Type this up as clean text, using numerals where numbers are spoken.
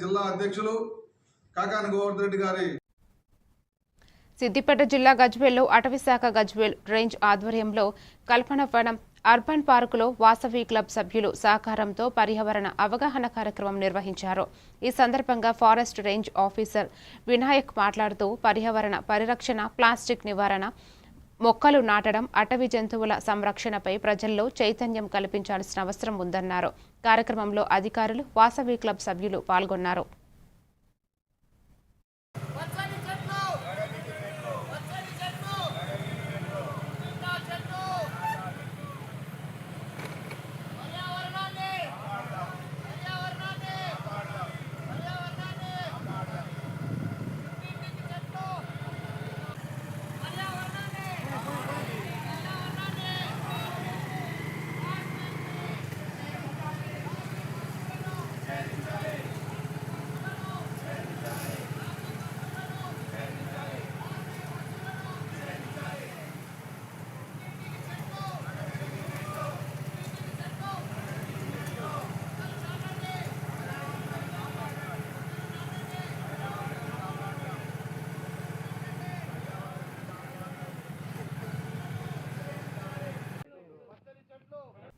జిల్లా అధ్యక్షులు కాకాని గోవర్ధన్ రెడ్డి గారి సిద్దిపేట జిల్లా గజ్వేల్లో అటవీశాఖ గజ్వేల్ రేంజ్ ఆధ్వర్యంలో కల్పనవనం అర్బన్ పార్కులో వాసవి క్లబ్ సభ్యులు సహకారంతో పర్యావరణ అవగాహన కార్యక్రమం నిర్వహించారు. ఈ సందర్భంగా ఫారెస్ట్ రేంజ్ ఆఫీసర్ వినాయక్ మాట్లాడుతూ పర్యావరణ పరిరక్షణ, ప్లాస్టిక్ నివారణ, మొక్కలు నాటడం, అటవీ జంతువుల సంరక్షణపై ప్రజల్లో చైతన్యం కల్పించాల్సిన అవసరం ఉందన్నారు. కార్యక్రమంలో అధికారులు, వాసవి క్లబ్ సభ్యులు పాల్గొన్నారు.